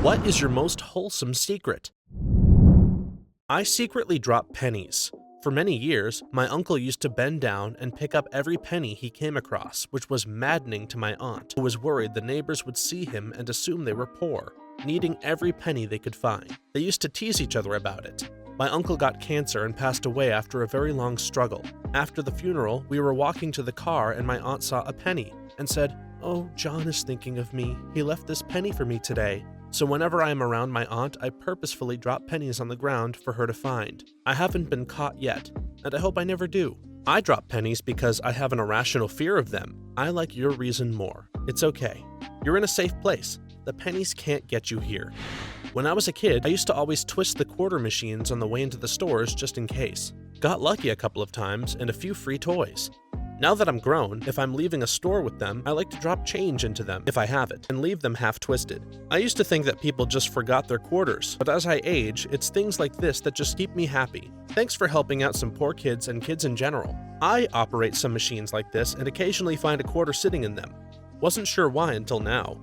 What is your most wholesome secret? I secretly drop pennies. For many years, my uncle used to bend down and pick up every penny he came across, which was maddening to my aunt, who was worried the neighbors would see him and assume they were poor, needing every penny they could find. They used to tease each other about it. My uncle got cancer and passed away after a very long struggle. After the funeral, we were walking to the car and my aunt saw a penny and said, "Oh, John is thinking of me. He left this penny for me today." So whenever I am around my aunt, I purposefully drop pennies on the ground for her to find. I haven't been caught yet, and I hope I never do. I drop pennies because I have an irrational fear of them. I like your reason more. It's okay. You're in a safe place. The pennies can't get you here. When I was a kid, I used to always twist the quarter machines on the way into the stores just in case. Got lucky a couple of times and a few free toys. Now that I'm grown, if I'm leaving a store with them, I like to drop change into them, if I have it, and leave them half twisted. I used to think that people just forgot their quarters, but as I age, it's things like this that just keep me happy. Thanks for helping out some poor kids and kids in general. I operate some machines like this and occasionally find a quarter sitting in them. Wasn't sure why until now.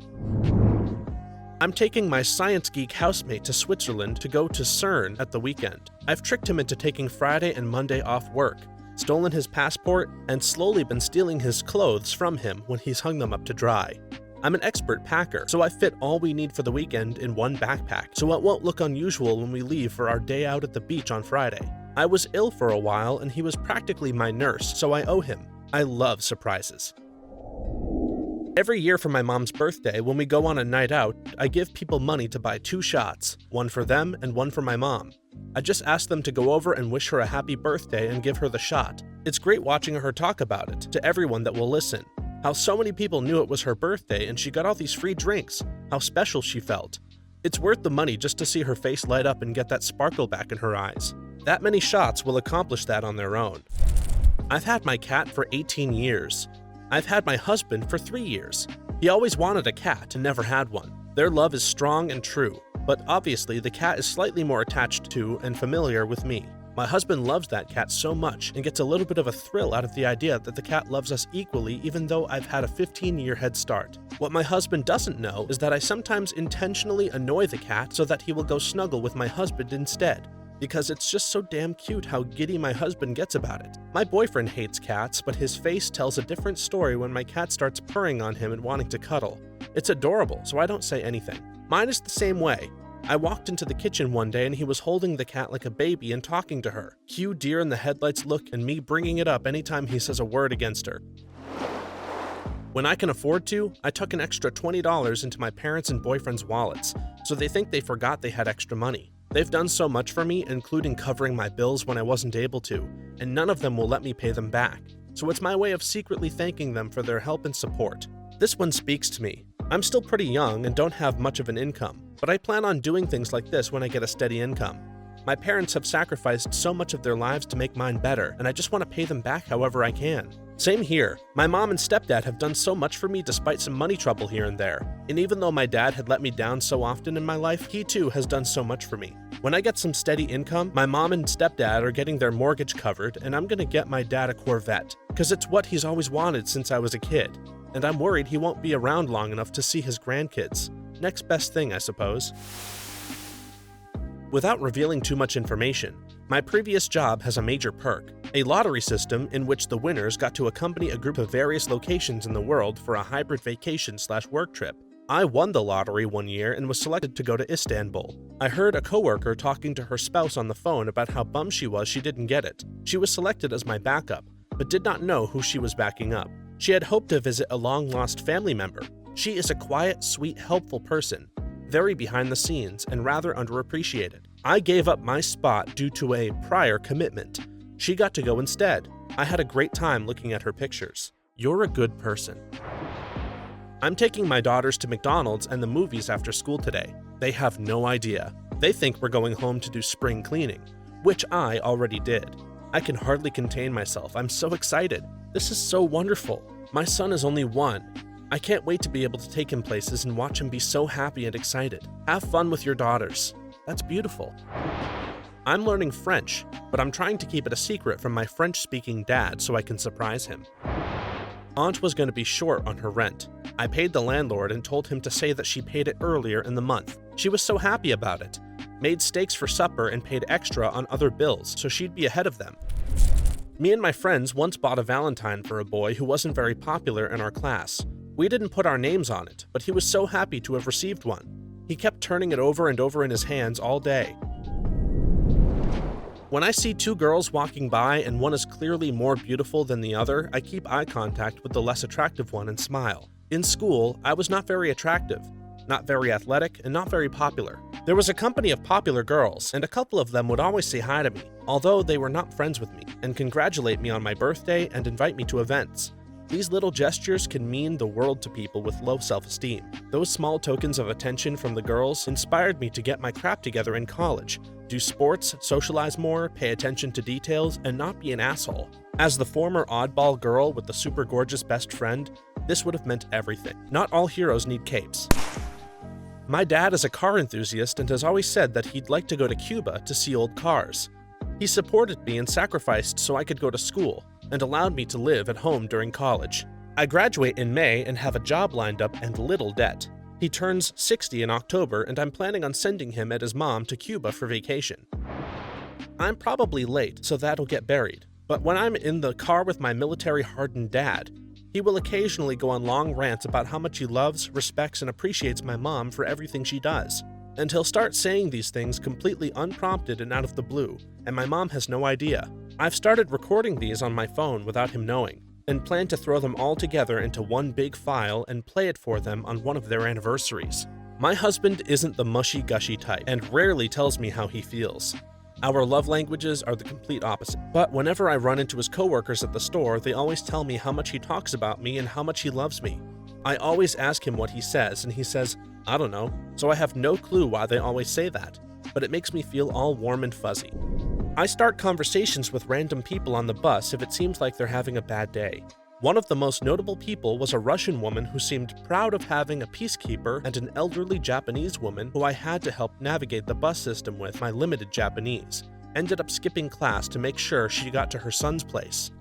I'm taking my science geek housemate to Switzerland to go to CERN at the weekend. I've tricked him into taking Friday and Monday off work, stolen his passport, and slowly been stealing his clothes from him when he's hung them up to dry. I'm an expert packer, so I fit all we need for the weekend in one backpack, so it won't look unusual when we leave for our day out at the beach on Friday. I was ill for a while and he was practically my nurse, so I owe him. I love surprises. Every year for my mom's birthday, when we go on a night out, I give people money to buy 2 shots, one for them and one for my mom. I just ask them to go over and wish her a happy birthday and give her the shot. It's great watching her talk about it to everyone that will listen. How so many people knew it was her birthday and she got all these free drinks. How special she felt. It's worth the money just to see her face light up and get that sparkle back in her eyes. That many shots will accomplish that on their own. I've had my cat for 18 years. I've had my husband for 3 years. He always wanted a cat and never had one. Their love is strong and true, but obviously the cat is slightly more attached to and familiar with me. My husband loves that cat so much and gets a little bit of a thrill out of the idea that the cat loves us equally even though I've had a 15-year head start. What my husband doesn't know is that I sometimes intentionally annoy the cat so that he will go snuggle with my husband instead. Because it's just so damn cute how giddy my husband gets about it. My boyfriend hates cats, but his face tells a different story when my cat starts purring on him and wanting to cuddle. It's adorable, so I don't say anything. Mine is the same way. I walked into the kitchen one day and he was holding the cat like a baby and talking to her. Cue deer in the headlights look and me bringing it up anytime he says a word against her. When I can afford to, I tuck an extra $20 into my parents' and boyfriend's wallets, so they think they forgot they had extra money. They've done so much for me, including covering my bills when I wasn't able to, and none of them will let me pay them back. So it's my way of secretly thanking them for their help and support. This one speaks to me. I'm still pretty young and don't have much of an income, but I plan on doing things like this when I get a steady income. My parents have sacrificed so much of their lives to make mine better, and I just want to pay them back however I can. Same here. My mom and stepdad have done so much for me despite some money trouble here and there. And even though my dad had let me down so often in my life, he too has done so much for me. When I get some steady income, my mom and stepdad are getting their mortgage covered, and I'm gonna get my dad a Corvette, because it's what he's always wanted since I was a kid. And I'm worried he won't be around long enough to see his grandkids. Next best thing, I suppose. Without revealing too much information, my previous job has a major perk, a lottery system in which the winners got to accompany a group of various locations in the world for a hybrid vacation/work trip. I won the lottery one year and was selected to go to Istanbul. I heard a coworker talking to her spouse on the phone about how bummed she was she didn't get it. She was selected as my backup, but did not know who she was backing up. She had hoped to visit a long-lost family member. She is a quiet, sweet, helpful person, very behind the scenes and rather underappreciated. I gave up my spot due to a prior commitment. She got to go instead. I had a great time looking at her pictures. You're a good person. I'm taking my daughters to McDonald's and the movies after school today. They have no idea. They think we're going home to do spring cleaning, which I already did. I can hardly contain myself. I'm so excited. This is so wonderful. My son is only 1. I can't wait to be able to take him places and watch him be so happy and excited. Have fun with your daughters. That's beautiful. I'm learning French, but I'm trying to keep it a secret from my French-speaking dad so I can surprise him. Aunt was going to be short on her rent. I paid the landlord and told him to say that she paid it earlier in the month. She was so happy about it, made steaks for supper and paid extra on other bills so she'd be ahead of them. Me and my friends once bought a valentine for a boy who wasn't very popular in our class. We didn't put our names on it, but he was so happy to have received one. He kept turning it over and over in his hands all day. When I see two girls walking by and one is clearly more beautiful than the other, I keep eye contact with the less attractive one and smile. In school, I was not very attractive, not very athletic, and not very popular. There was a company of popular girls, and a couple of them would always say hi to me, although they were not friends with me, and congratulate me on my birthday and invite me to events. These little gestures can mean the world to people with low self-esteem. Those small tokens of attention from the girls inspired me to get my crap together in college, do sports, socialize more, pay attention to details, and not be an asshole. As the former oddball girl with the super gorgeous best friend, this would have meant everything. Not all heroes need capes. My dad is a car enthusiast and has always said that he'd like to go to Cuba to see old cars. He supported me and sacrificed so I could go to school, and allowed me to live at home during college. I graduate in May and have a job lined up and little debt. He turns 60 in October, and I'm planning on sending him and his mom to Cuba for vacation. I'm probably late, so that'll get buried, but when I'm in the car with my military-hardened dad, he will occasionally go on long rants about how much he loves, respects, and appreciates my mom for everything she does. And he'll start saying these things completely unprompted and out of the blue, and my mom has no idea. I've started recording these on my phone without him knowing, and plan to throw them all together into one big file and play it for them on one of their anniversaries. My husband isn't the mushy-gushy type, and rarely tells me how he feels. Our love languages are the complete opposite. But whenever I run into his coworkers at the store, they always tell me how much he talks about me and how much he loves me. I always ask him what he says, and he says, "I don't know," so I have no clue why they always say that, but it makes me feel all warm and fuzzy. I start conversations with random people on the bus if it seems like they're having a bad day. One of the most notable people was a Russian woman who seemed proud of having a peacekeeper and an elderly Japanese woman who I had to help navigate the bus system with my limited Japanese. Ended up skipping class to make sure she got to her son's place.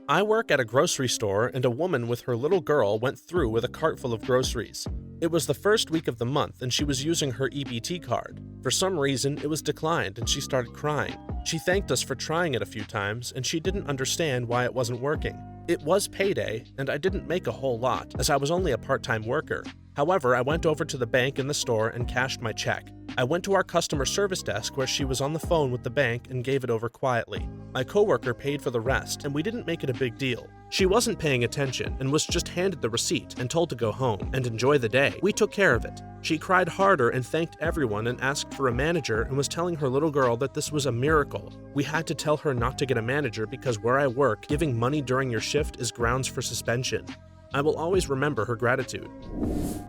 I work at a grocery store, and a woman with her little girl went through with a cart full of groceries. It was the first week of the month, and she was using her EBT card. For some reason, it was declined, and she started crying. She thanked us for trying it a few times, and she didn't understand why it wasn't working. It was payday, and I didn't make a whole lot, as I was only a part-time worker. However, I went over to the bank in the store and cashed my check. I went to our customer service desk where she was on the phone with the bank and gave it over quietly. My coworker paid for the rest, and we didn't make it a big deal. She wasn't paying attention and was just handed the receipt and told to go home and enjoy the day. We took care of it. She cried harder and thanked everyone and asked for a manager and was telling her little girl that this was a miracle. We had to tell her not to get a manager because where I work, giving money during your shift is grounds for suspension. I will always remember her gratitude.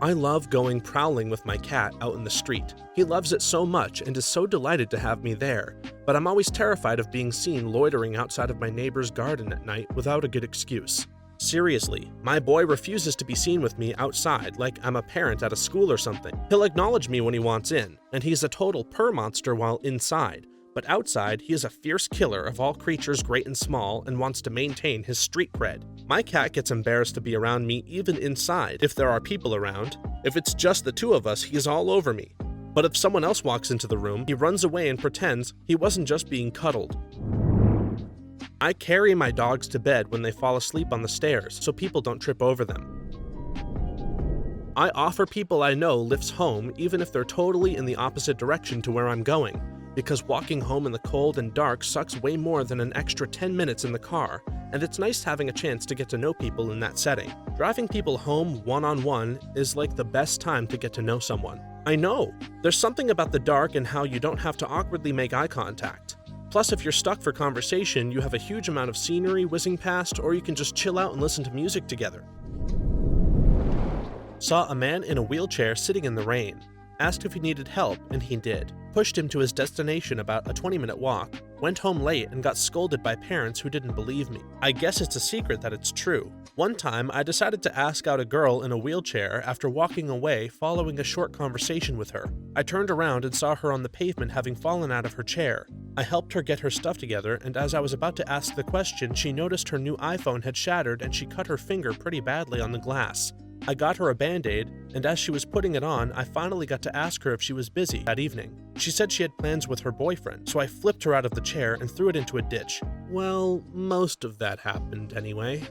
I love going prowling with my cat out in the street. He loves it so much and is so delighted to have me there, but I'm always terrified of being seen loitering outside of my neighbor's garden at night without a good excuse. Seriously, my boy refuses to be seen with me outside like I'm a parent at a school or something. He'll acknowledge me when he wants in, and he's a total purr monster while inside. But outside, he is a fierce killer of all creatures great and small and wants to maintain his street cred. My cat gets embarrassed to be around me even inside if there are people around. If it's just the two of us, he is all over me. But if someone else walks into the room, he runs away and pretends he wasn't just being cuddled. I carry my dogs to bed when they fall asleep on the stairs so people don't trip over them. I offer people I know lifts home even if they're totally in the opposite direction to where I'm going, because walking home in the cold and dark sucks way more than an extra 10 minutes in the car, and it's nice having a chance to get to know people in that setting. Driving people home one-on-one is like the best time to get to know someone. I know! There's something about the dark and how you don't have to awkwardly make eye contact. Plus, if you're stuck for conversation, you have a huge amount of scenery whizzing past, or you can just chill out and listen to music together. Saw a man in a wheelchair sitting in the rain. Asked if he needed help, and he did. Pushed him to his destination about a 20-minute walk. Went home late and got scolded by parents who didn't believe me. I guess it's a secret that it's true. One time, I decided to ask out a girl in a wheelchair after walking away following a short conversation with her. I turned around and saw her on the pavement having fallen out of her chair. I helped her get her stuff together, and as I was about to ask the question, she noticed her new iPhone had shattered and she cut her finger pretty badly on the glass. I got her a band-aid, and as she was putting it on, I finally got to ask her if she was busy that evening. She said she had plans with her boyfriend, so I flipped her out of the chair and threw it into a ditch. Well, most of that happened anyway.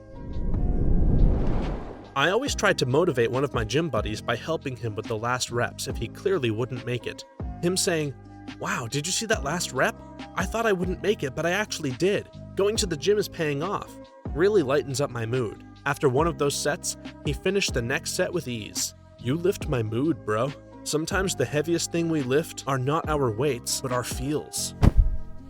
I always tried to motivate one of my gym buddies by helping him with the last reps if he clearly wouldn't make it. Him saying, "Wow, did you see that last rep? I thought I wouldn't make it, but I actually did. Going to the gym is paying off," really lightens up my mood. After one of those sets, he finished the next set with ease. You lift my mood, bro. Sometimes the heaviest thing we lift are not our weights, but our feels.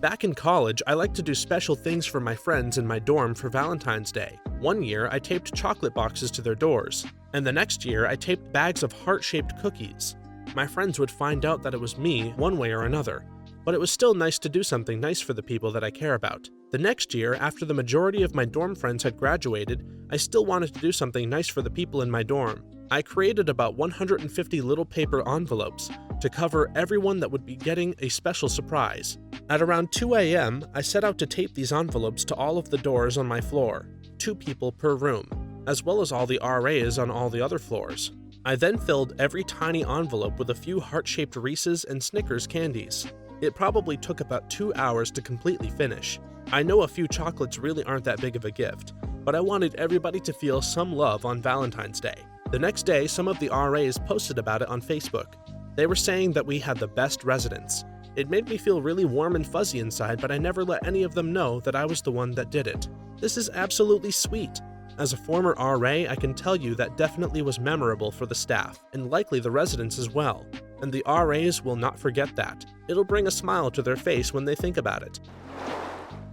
Back in college, I liked to do special things for my friends in my dorm for Valentine's Day. One year, I taped chocolate boxes to their doors, and the next year, I taped bags of heart-shaped cookies. My friends would find out that it was me one way or another, but it was still nice to do something nice for the people that I care about. The next year, after the majority of my dorm friends had graduated, I still wanted to do something nice for the people in my dorm. I created about 150 little paper envelopes to cover everyone that would be getting a special surprise. At around 2 a.m., I set out to tape these envelopes to all of the doors on my floor, 2 people per room, as well as all the RAs on all the other floors. I then filled every tiny envelope with a few heart-shaped Reese's and Snickers candies. It probably took about 2 hours to completely finish. I know a few chocolates really aren't that big of a gift, but I wanted everybody to feel some love on Valentine's Day. The next day, some of the RAs posted about it on Facebook. They were saying that we had the best residents. It made me feel really warm and fuzzy inside, but I never let any of them know that I was the one that did it. This is absolutely sweet. As a former RA, I can tell you that definitely was memorable for the staff, and likely the residents as well. And the RAs will not forget that. It'll bring a smile to their face when they think about it.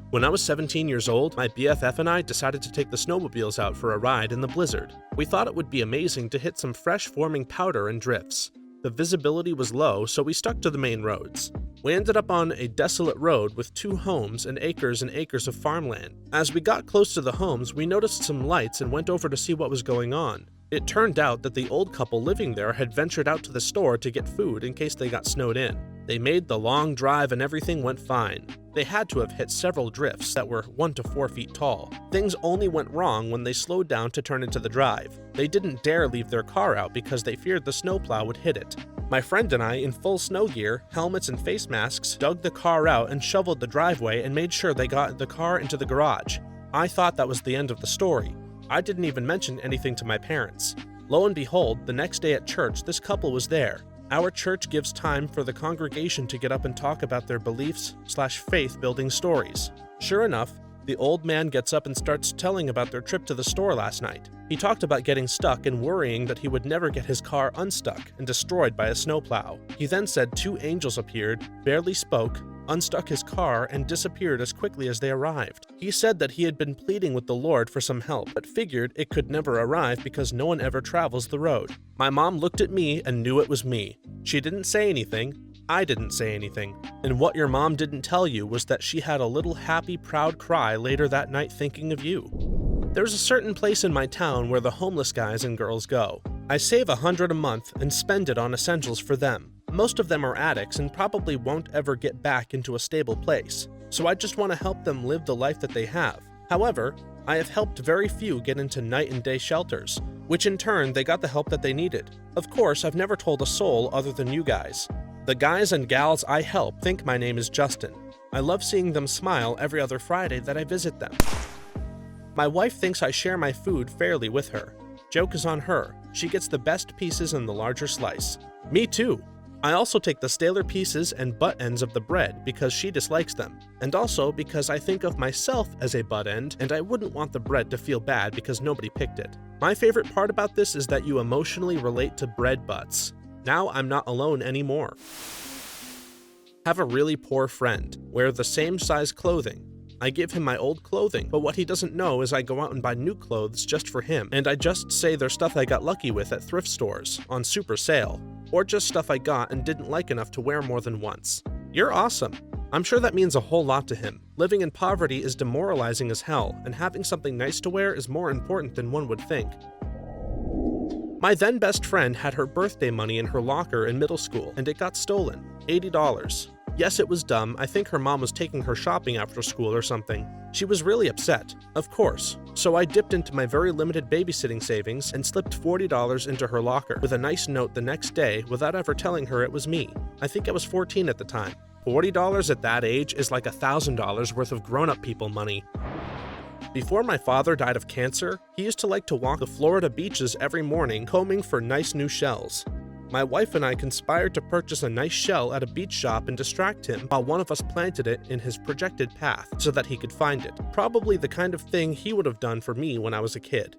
When I was 17 years old, my BFF and I decided to take the snowmobiles out for a ride in the blizzard. We thought it would be amazing to hit some fresh forming powder and drifts. The visibility was low, so we stuck to the main roads. We ended up on a desolate road with 2 homes and acres of farmland. As we got close to the homes, we noticed some lights and went over to see what was going on. It turned out that the old couple living there had ventured out to the store to get food in case they got snowed in. They made the long drive and everything went fine. They had to have hit several drifts that were 1 to 4 feet tall. Things only went wrong when they slowed down to turn into the drive. They didn't dare leave their car out because they feared the snowplow would hit it. My friend and I, in full snow gear, helmets and face masks, dug the car out and shoveled the driveway and made sure they got the car into the garage. I thought that was the end of the story. I didn't even mention anything to my parents. Lo and behold, the next day at church, this couple was there. Our church gives time for the congregation to get up and talk about their beliefs/faith-building stories. Sure enough, the old man gets up and starts telling about their trip to the store last night. He talked about getting stuck and worrying that he would never get his car unstuck and destroyed by a snowplow. He then said 2 angels appeared, barely spoke, unstuck his car, and disappeared as quickly as they arrived. He said that he had been pleading with the Lord for some help, but figured it could never arrive because no one ever travels the road. My mom looked at me and knew it was me. She didn't say anything. I didn't say anything. And what your mom didn't tell you was that she had a little happy, proud cry later that night thinking of you. There's a certain place in my town where the homeless guys and girls go. I save $100 a month and spend it on essentials for them. Most of them are addicts and probably won't ever get back into a stable place, so I just want to help them live the life that they have. However, I have helped very few get into night and day shelters, which in turn they got the help that they needed. Of course, I've never told a soul other than you guys. The guys and gals I help think my name is Justin. I love seeing them smile every other Friday that I visit them. My wife thinks I share my food fairly with her. Joke is on her. She gets the best pieces in the larger slice. Me too. I also take the staler pieces and butt ends of the bread because she dislikes them, and also because I think of myself as a butt end and I wouldn't want the bread to feel bad because nobody picked it. My favorite part about this is that you emotionally relate to bread butts. Now I'm not alone anymore. Have a really poor friend. Wear the same size clothing. I give him my old clothing, but what he doesn't know is I go out and buy new clothes just for him, and I just say they're stuff I got lucky with at thrift stores, on super sale, or just stuff I got and didn't like enough to wear more than once. You're awesome. I'm sure that means a whole lot to him. Living in poverty is demoralizing as hell, and having something nice to wear is more important than one would think. My then best friend had her birthday money in her locker in middle school, and it got stolen. $80. Yes, it was dumb. I think her mom was taking her shopping after school or something. She was really upset, of course. So I dipped into my very limited babysitting savings and slipped $40 into her locker with a nice note the next day without ever telling her it was me. I think I was 14 at the time. $40 at that age is like $1,000 worth of grown-up people money. Before my father died of cancer, he used to like to walk the Florida beaches every morning combing for nice new shells. My wife and I conspired to purchase a nice shell at a beach shop and distract him while one of us planted it in his projected path so that he could find it. Probably the kind of thing he would have done for me when I was a kid.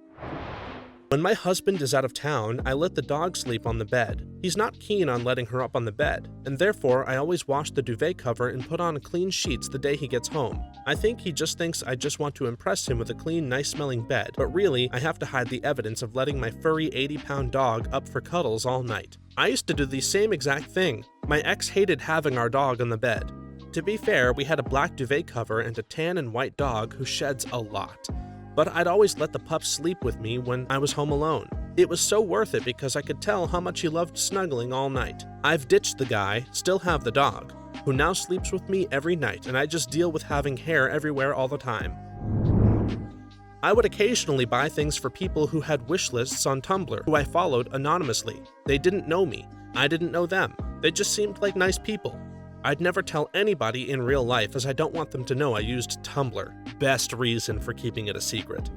When my husband is out of town, I let the dog sleep on the bed. He's not keen on letting her up on the bed, and therefore I always wash the duvet cover and put on clean sheets the day he gets home. I think he just thinks I just want to impress him with a clean, nice-smelling bed, but really, I have to hide the evidence of letting my furry 80-pound dog up for cuddles all night. I used to do the same exact thing. My ex hated having our dog on the bed. To be fair, we had a black duvet cover and a tan and white dog who sheds a lot. But I'd always let the pup sleep with me when I was home alone. It was so worth it because I could tell how much he loved snuggling all night. I've ditched the guy, still have the dog, who now sleeps with me every night, and I just deal with having hair everywhere all the time. I would occasionally buy things for people who had wish lists on Tumblr, who I followed anonymously. They didn't know me. I didn't know them. They just seemed like nice people. I'd never tell anybody in real life as I don't want them to know I used Tumblr. Best reason for keeping it a secret.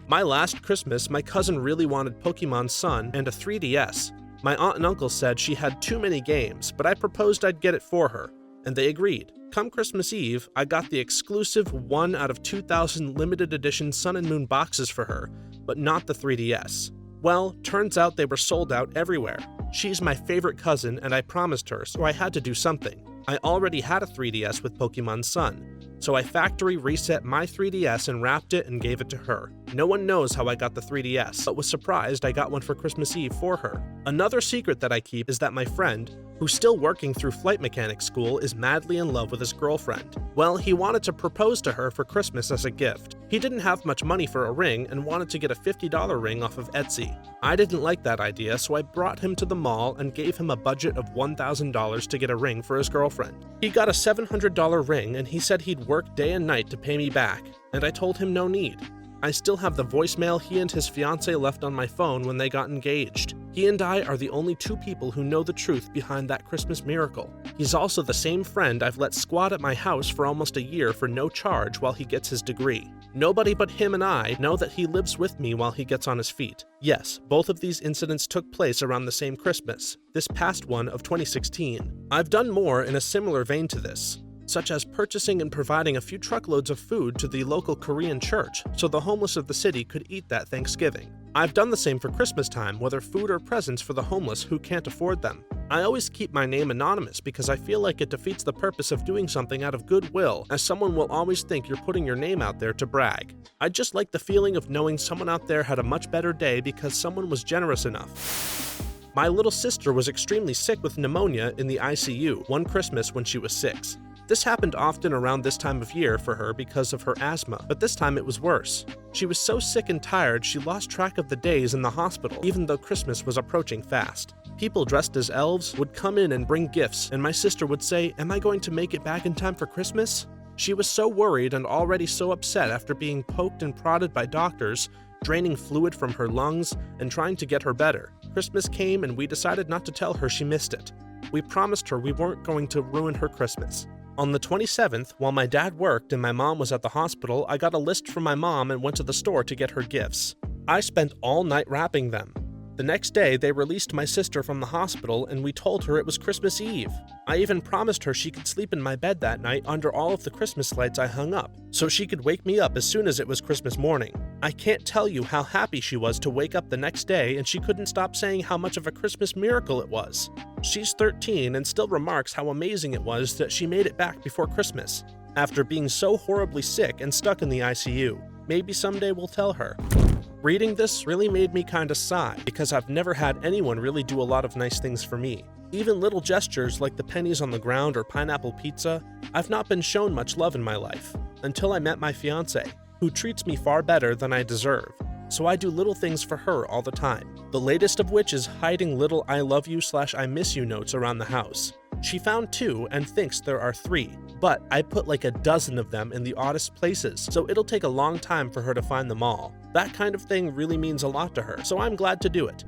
My last Christmas, my cousin really wanted Pokemon Sun and a 3DS. My aunt and uncle said she had too many games, but I proposed I'd get it for her, and they agreed. Come Christmas Eve, I got the exclusive 1 out of 2,000 limited edition Sun and Moon boxes for her, but not the 3DS. Well, turns out they were sold out everywhere. She's my favorite cousin, and I promised her, so I had to do something. I already had a 3DS with Pokemon Sun, so I factory reset my 3DS and wrapped it and gave it to her. No one knows how I got the 3DS, but was surprised I got one for Christmas Eve for her. Another secret that I keep is that my friend, who's still working through flight mechanic school, is madly in love with his girlfriend. Well, he wanted to propose to her for Christmas as a gift. He didn't have much money for a ring and wanted to get a $50 ring off of Etsy. I didn't like that idea, so I brought him to the mall and gave him a budget of $1,000 to get a ring for his girlfriend. He got a $700 ring and he said he'd work day and night to pay me back, and I told him no need. I still have the voicemail he and his fiancée left on my phone when they got engaged. He and I are the only two people who know the truth behind that Christmas miracle. He's also the same friend I've let squat at my house for almost a year for no charge while he gets his degree. Nobody but him and I know that he lives with me while he gets on his feet. Yes, both of these incidents took place around the same Christmas, this past one of 2016. I've done more in a similar vein to this, such as purchasing and providing a few truckloads of food to the local Korean church so the homeless of the city could eat that Thanksgiving. I've done the same for Christmas time, whether food or presents for the homeless who can't afford them. I always keep my name anonymous because I feel like it defeats the purpose of doing something out of goodwill, as someone will always think you're putting your name out there to brag. I just like the feeling of knowing someone out there had a much better day because someone was generous enough. My little sister was extremely sick with pneumonia in the ICU one Christmas when she was 6. This happened often around this time of year for her because of her asthma, but this time it was worse. She was so sick and tired she lost track of the days in the hospital, even though Christmas was approaching fast. People dressed as elves would come in and bring gifts, and my sister would say, "Am I going to make it back in time for Christmas?" She was so worried and already so upset after being poked and prodded by doctors, draining fluid from her lungs and trying to get her better. Christmas came and we decided not to tell her she missed it. We promised her we weren't going to ruin her Christmas. On the 27th, while my dad worked and my mom was at the hospital, I got a list from my mom and went to the store to get her gifts. I spent all night wrapping them. The next day, they released my sister from the hospital and we told her it was Christmas Eve. I even promised her she could sleep in my bed that night under all of the Christmas lights I hung up, so she could wake me up as soon as it was Christmas morning. I can't tell you how happy she was to wake up the next day and she couldn't stop saying how much of a Christmas miracle it was. She's 13 and still remarks how amazing it was that she made it back before Christmas, after being so horribly sick and stuck in the ICU. Maybe someday we'll tell her. Reading this really made me kinda sigh, because I've never had anyone really do a lot of nice things for me. Even little gestures like the pennies on the ground or pineapple pizza, I've not been shown much love in my life, until I met my fiancé, who treats me far better than I deserve. So I do little things for her all the time. The latest of which is hiding little I love you/I miss you notes around the house. She found 2 and thinks there are 3, but I put like a dozen of them in the oddest places, so it'll take a long time for her to find them all. That kind of thing really means a lot to her, so I'm glad to do it.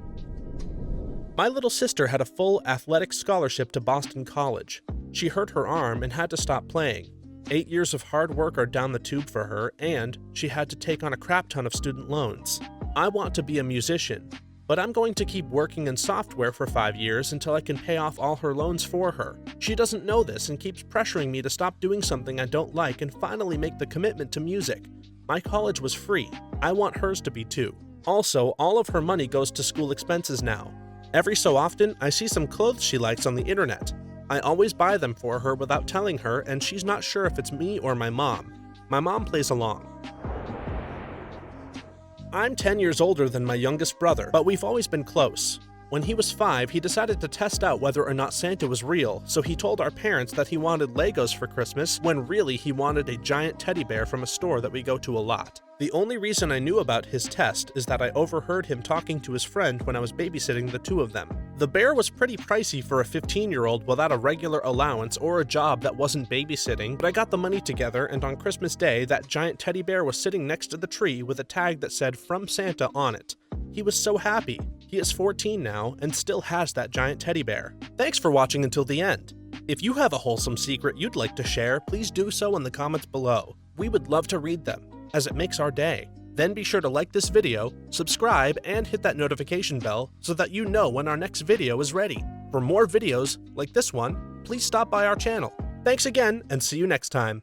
My little sister had a full athletic scholarship to Boston College. She hurt her arm and had to stop playing. 8 years of hard work are down the tube for her, and she had to take on a crap ton of student loans. I want to be a musician, but I'm going to keep working in software for 5 years until I can pay off all her loans for her. She doesn't know this and keeps pressuring me to stop doing something I don't like and finally make the commitment to music. My college was free. I want hers to be too. Also, all of her money goes to school expenses now. Every so often, I see some clothes she likes on the internet. I always buy them for her without telling her, and she's not sure if it's me or my mom. My mom plays along. I'm 10 years older than my youngest brother, but we've always been close. When he was 5, he decided to test out whether or not Santa was real, so he told our parents that he wanted Legos for Christmas when really he wanted a giant teddy bear from a store that we go to a lot. The only reason I knew about his test is that I overheard him talking to his friend when I was babysitting the 2 of them. The bear was pretty pricey for a 15-year-old without a regular allowance or a job that wasn't babysitting, but I got the money together, and on Christmas Day, that giant teddy bear was sitting next to the tree with a tag that said "From Santa" on it. He was so happy. He is 14 now and still has that giant teddy bear. Thanks for watching until the end. If you have a wholesome secret you'd like to share, please do so in the comments below. We would love to read them, as it makes our day. Then be sure to like this video, subscribe, and hit that notification bell so that you know when our next video is ready. For more videos like this one, please stop by our channel. Thanks again, and see you next time.